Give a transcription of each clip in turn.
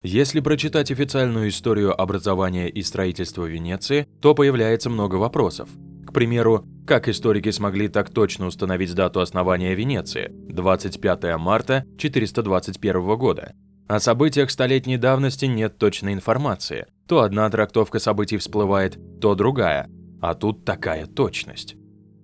Если прочитать официальную историю образования и строительства Венеции, то появляется много вопросов. К примеру, как историки смогли так точно установить дату основания Венеции – 25 марта 421 года? О событиях столетней давности нет точной информации. То одна трактовка событий всплывает, то другая. А тут такая точность.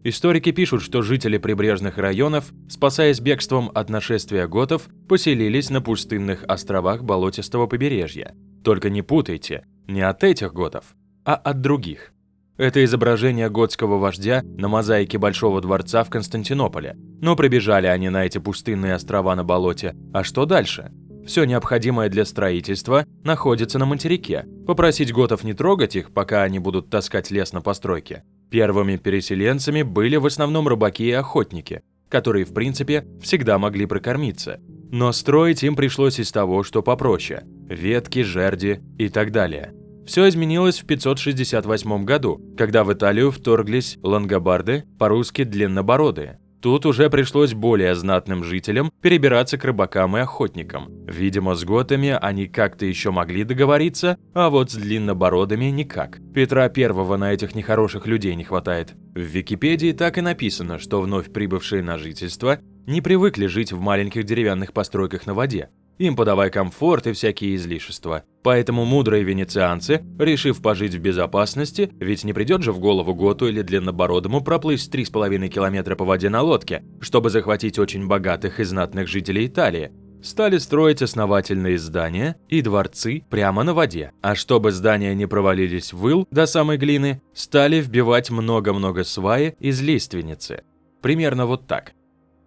Историки пишут, что жители прибрежных районов, спасаясь бегством от нашествия готов, поселились на пустынных островах болотистого побережья. Только не путайте, не от этих готов, а от других. Это изображение готского вождя на мозаике Большого дворца в Константинополе. Но пробежали они на эти пустынные острова на болоте. А что дальше? Все необходимое для строительства находится на материке. Попросить готов не трогать их, пока они будут таскать лес на постройке. Первыми переселенцами были в основном рыбаки и охотники, которые, в принципе, всегда могли прокормиться. Но строить им пришлось из того, что попроще – ветки, жерди и так далее. Все изменилось в 568 году, когда в Италию вторглись лангобарды, по-русски длиннобородые. Тут уже пришлось более знатным жителям перебираться к рыбакам и охотникам. Видимо, с готами они как-то еще могли договориться, а вот с длиннобородыми никак. Петра I на этих нехороших людей не хватает. В Википедии так и написано, что вновь прибывшие на жительство не привыкли жить в маленьких деревянных постройках на воде. Им подавай комфорт и всякие излишества. Поэтому мудрые венецианцы, решив пожить в безопасности, ведь не придет же в голову готу или длиннобородому проплыть 3,5 километра по воде на лодке, чтобы захватить очень богатых и знатных жителей Италии, стали строить основательные здания и дворцы прямо на воде. А чтобы здания не провалились в ил до самой глины, стали вбивать много-много сваи из лиственницы. Примерно вот так.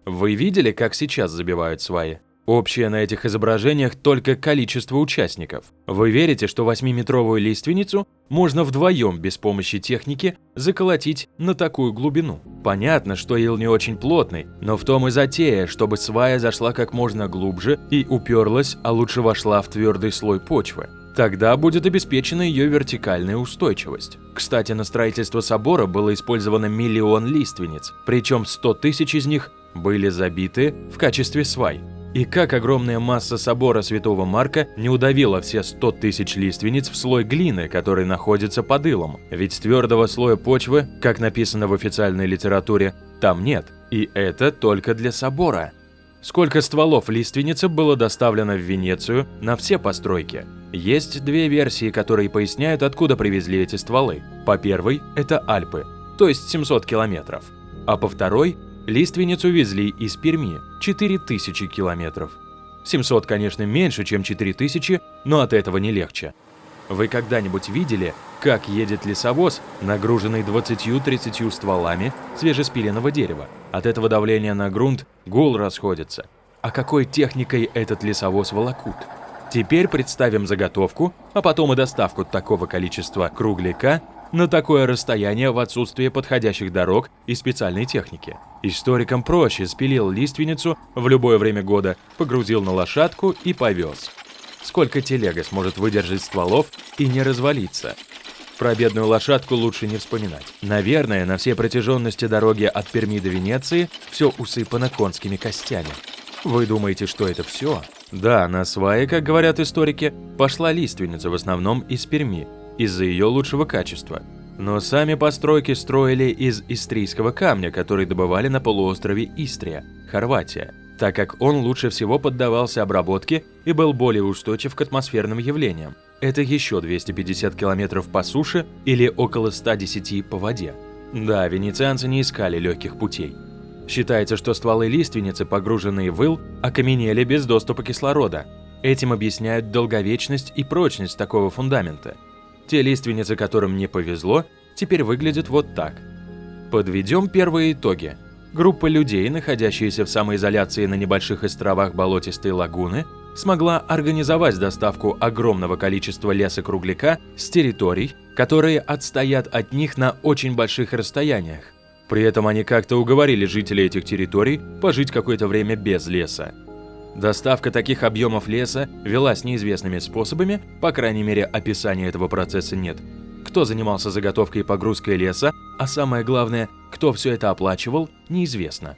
Вы видели, как сейчас забивают сваи? Общее на этих изображениях только количество участников. Вы верите, что 8-метровую лиственницу можно вдвоем без помощи техники заколотить на такую глубину? Понятно, что ил не очень плотный, но в том и затея, чтобы свая зашла как можно глубже и уперлась, а лучше вошла в твердый слой почвы. Тогда будет обеспечена ее вертикальная устойчивость. Кстати, на строительство собора было использовано 1 000 000 лиственниц, причем 100 000 из них были забиты в качестве свай. И как огромная масса собора Святого Марка не удавила все 100 000 лиственниц в слой глины, который находится под илом. Ведь твердого слоя почвы, как написано в официальной литературе, там нет. И это только для собора. Сколько стволов лиственницы было доставлено в Венецию на все постройки? Есть две версии, которые поясняют, откуда привезли эти стволы. По первой – это Альпы, то есть 700 километров. А по второй – лиственницу везли из Перми, 4000 километров. 700, конечно, меньше, чем 4000, но от этого не легче. Вы когда-нибудь видели, как едет лесовоз, нагруженный 20-30 стволами свежеспиленного дерева? От этого давления на грунт гул расходится. А какой техникой этот лесовоз волокут? Теперь представим заготовку, а потом и доставку такого количества кругляка на такое расстояние в отсутствие подходящих дорог и специальной техники. Историкам проще: спилил лиственницу в любое время года, погрузил на лошадку и повез. Сколько телега сможет выдержать стволов и не развалиться? Про бедную лошадку лучше не вспоминать. Наверное, на всей протяженности дороги от Перми до Венеции все усыпано конскими костями. Вы думаете, что это все? Да, на сваи, как говорят историки, пошла лиственница в основном из Перми, из-за ее лучшего качества. Но сами постройки строили из истрийского камня, который добывали на полуострове Истрия, Хорватия, так как он лучше всего поддавался обработке и был более устойчив к атмосферным явлениям. Это еще 250 километров по суше или около 110 по воде. Да, венецианцы не искали легких путей. Считается, что стволы лиственницы, погруженные в ил, окаменели без доступа кислорода. Этим объясняют долговечность и прочность такого фундамента. Те лиственницы, которым не повезло, теперь выглядят вот так. Подведем первые итоги. Группа людей, находящаяся в самоизоляции на небольших островах болотистой лагуны, смогла организовать доставку огромного количества леса-кругляка с территорий, которые отстоят от них на очень больших расстояниях. При этом они как-то уговорили жителей этих территорий пожить какое-то время без леса. Доставка таких объемов леса велась неизвестными способами, по крайней мере, описания этого процесса нет. Кто занимался заготовкой и погрузкой леса, а самое главное, кто все это оплачивал, неизвестно.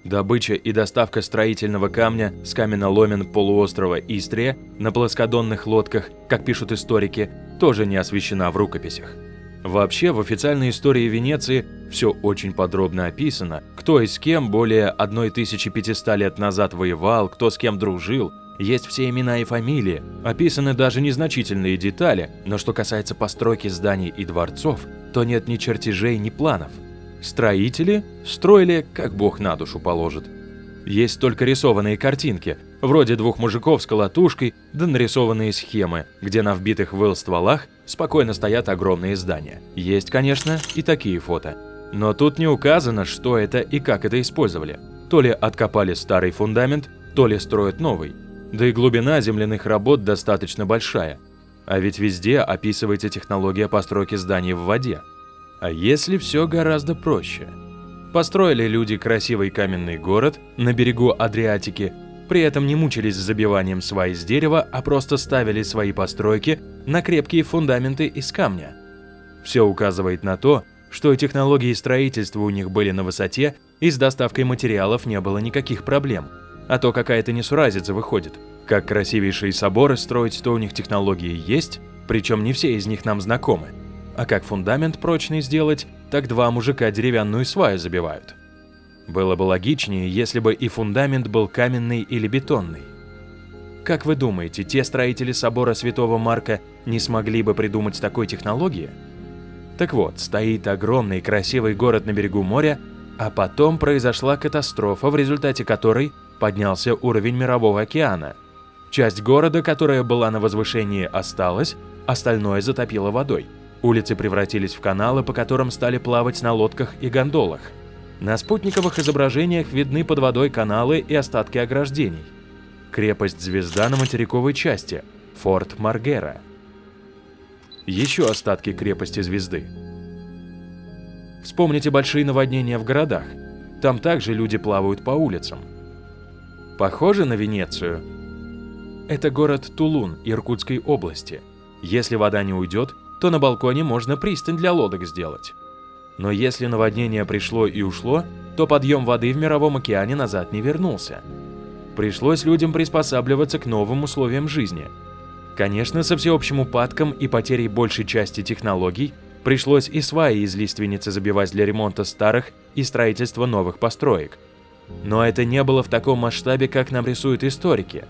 Добыча и доставка строительного камня с каменоломен полуострова Истрия на плоскодонных лодках, как пишут историки, тоже не освещена в рукописях. Вообще, в официальной истории Венеции все очень подробно описано, кто и с кем более 1500 лет назад воевал, кто с кем дружил, есть все имена и фамилии, описаны даже незначительные детали, но что касается постройки зданий и дворцов, то нет ни чертежей, ни планов. Строители строили, как бог на душу положит. Есть только рисованные картинки, вроде двух мужиков с колотушкой, да нарисованные схемы, где на вбитых в ил стволах спокойно стоят огромные здания. Есть, конечно, и такие фото. Но тут не указано, что это и как это использовали. То ли откопали старый фундамент, то ли строят новый. Да и глубина земляных работ достаточно большая. А ведь везде описывается технология постройки зданий в воде. А если все гораздо проще? Построили люди красивый каменный город на берегу Адриатики, при этом не мучились с забиванием свай из дерева, а просто ставили свои постройки на крепкие фундаменты из камня. Все указывает на то, что технологии строительства у них были на высоте, и с доставкой материалов не было никаких проблем. А то какая-то несуразица выходит. Как красивейшие соборы строить, то у них технологии есть, причем не все из них нам знакомы. А как фундамент прочный сделать, так два мужика деревянную сваю забивают. Было бы логичнее, если бы и фундамент был каменный или бетонный. Как вы думаете, те строители собора Святого Марка не смогли бы придумать такой технологии? Так вот, стоит огромный красивый город на берегу моря, а потом произошла катастрофа, в результате которой поднялся уровень Мирового океана. Часть города, которая была на возвышении, осталась, остальное затопило водой. Улицы превратились в каналы, по которым стали плавать на лодках и гондолах. На спутниковых изображениях видны под водой каналы и остатки ограждений. Крепость-звезда на материковой части, форт Маргера. Еще остатки крепости-звезды. Вспомните большие наводнения в городах. Там также люди плавают по улицам. Похоже на Венецию? Это город Тулун Иркутской области. Если вода не уйдет, то на балконе можно пристань для лодок сделать. Но если наводнение пришло и ушло, то подъем воды в Мировом океане назад не вернулся. Пришлось людям приспосабливаться к новым условиям жизни. Конечно, со всеобщим упадком и потерей большей части технологий пришлось и сваи из лиственницы забивать для ремонта старых и строительства новых построек. Но это не было в таком масштабе, как нам рисуют историки.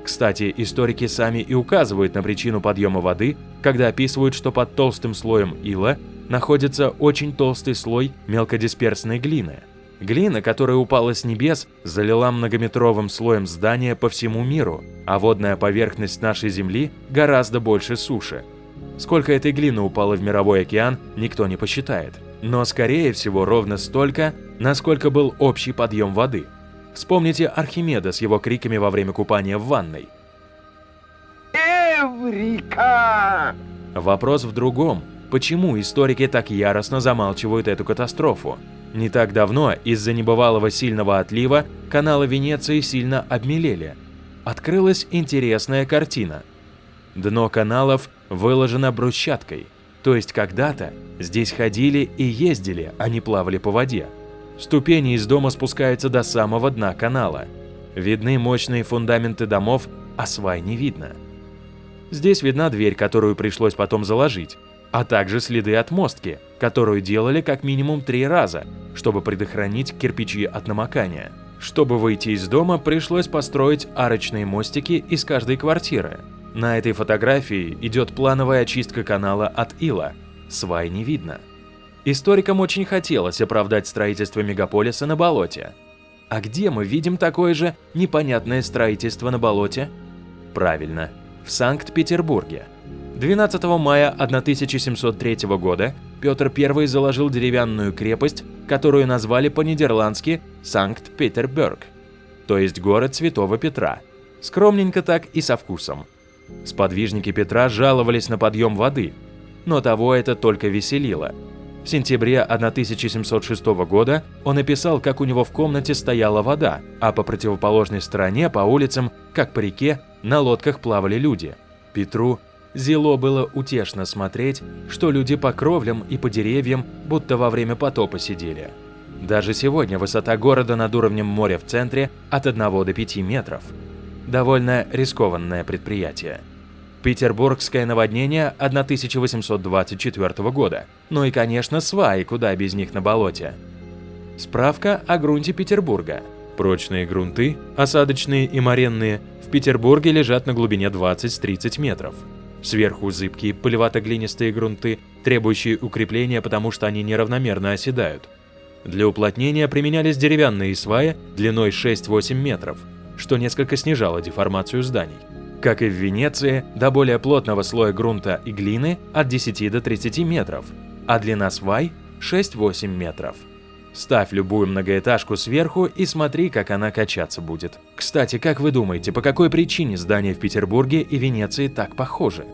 Кстати, историки сами и указывают на причину подъема воды, когда описывают, что под толстым слоем ила находится очень толстый слой мелкодисперсной глины. Глина, которая упала с небес, залила многометровым слоем здания по всему миру, а водная поверхность нашей Земли гораздо больше суши. Сколько этой глины упало в Мировой океан, никто не посчитает. Но, скорее всего, ровно столько, насколько был общий подъем воды. Вспомните Архимеда с его криками во время купания в ванной. Эврика! Вопрос в другом. Почему историки так яростно замалчивают эту катастрофу? Не так давно из-за небывалого сильного отлива каналы Венеции сильно обмелели. Открылась интересная картина. Дно каналов выложено брусчаткой, то есть когда-то здесь ходили и ездили, а не плавали по воде. Ступени из дома спускаются до самого дна канала. Видны мощные фундаменты домов, а свай не видно. Здесь видна дверь, которую пришлось потом заложить, а также следы отмостки, которую делали как минимум 3 раза, чтобы предохранить кирпичи от намокания. Чтобы выйти из дома, пришлось построить арочные мостики из каждой квартиры. На этой фотографии идет плановая очистка канала от ила. Свай не видно. Историкам очень хотелось оправдать строительство мегаполиса на болоте. А где мы видим такое же непонятное строительство на болоте? Правильно, в Санкт-Петербурге. 12 мая 1703 года Петр I заложил деревянную крепость, которую назвали по-нидерландски Санкт-Петербург, то есть город Святого Петра. Скромненько так и со вкусом. Сподвижники Петра жаловались на подъем воды, но того это только веселило. В сентябре 1706 года он описал, как у него в комнате стояла вода, а по противоположной стороне, по улицам, как по реке, на лодках плавали люди. Петру зело было утешно смотреть, что люди по кровлям и по деревьям будто во время потопа сидели. Даже сегодня высота города над уровнем моря в центре от 1 до 5 метров. Довольно рискованное предприятие. Петербургское наводнение 1824 года. Ну и, конечно, сваи, куда без них на болоте. Справка о грунте Петербурга. Прочные грунты, осадочные и моренные, в Петербурге лежат на глубине 20-30 метров. Сверху зыбкие пылевато-глинистые грунты, требующие укрепления, потому что они неравномерно оседают. Для уплотнения применялись деревянные сваи длиной 6-8 метров, что несколько снижало деформацию зданий. Как и в Венеции, до более плотного слоя грунта и глины от 10 до 30 метров, а длина свай 6-8 метров. Ставь любую многоэтажку сверху и смотри, как она качаться будет. Кстати, как вы думаете, по какой причине здания в Петербурге и Венеции так похожи?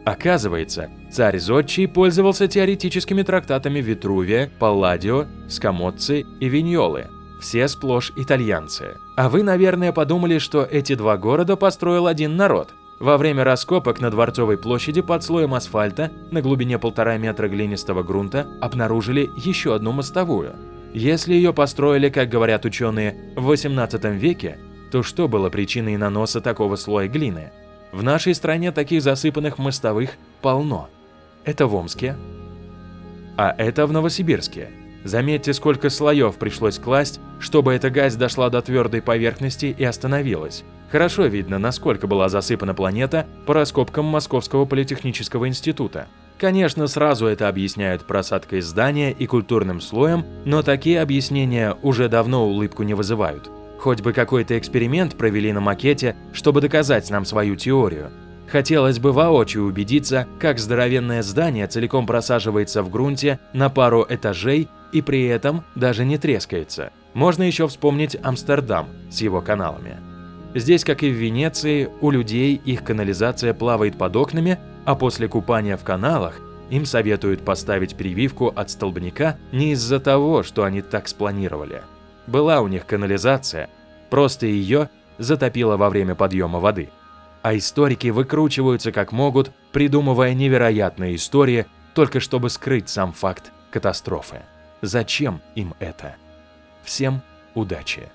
Оказывается, царь Зодчий пользовался теоретическими трактатами Витрувия, Палладио, Скамоцци и Виньолы. Все сплошь итальянцы. А вы, наверное, подумали, что эти два города построил один народ. Во время раскопок на Дворцовой площади под слоем асфальта на глубине 1,5 метра глинистого грунта обнаружили еще одну мостовую. Если ее построили, как говорят ученые, в 18 веке, то что было причиной наноса такого слоя глины? В нашей стране таких засыпанных мостовых полно. Это в Омске, а это в Новосибирске. Заметьте, сколько слоев пришлось класть, чтобы эта грязь дошла до твердой поверхности и остановилась. Хорошо видно, насколько была засыпана планета по раскопкам Московского политехнического института. Конечно, сразу это объясняют просадкой здания и культурным слоем, но такие объяснения уже давно улыбку не вызывают. Хоть бы какой-то эксперимент провели на макете, чтобы доказать нам свою теорию. Хотелось бы воочию убедиться, как здоровенное здание целиком просаживается в грунте на пару этажей и при этом даже не трескается. Можно еще вспомнить Амстердам с его каналами. Здесь, как и в Венеции, у людей их канализация плавает под окнами, а после купания в каналах им советуют поставить прививку от столбняка не из-за того, что они так спланировали. Была у них канализация, просто ее затопило во время подъема воды. А историки выкручиваются как могут, придумывая невероятные истории, только чтобы скрыть сам факт катастрофы. Зачем им это? Всем удачи!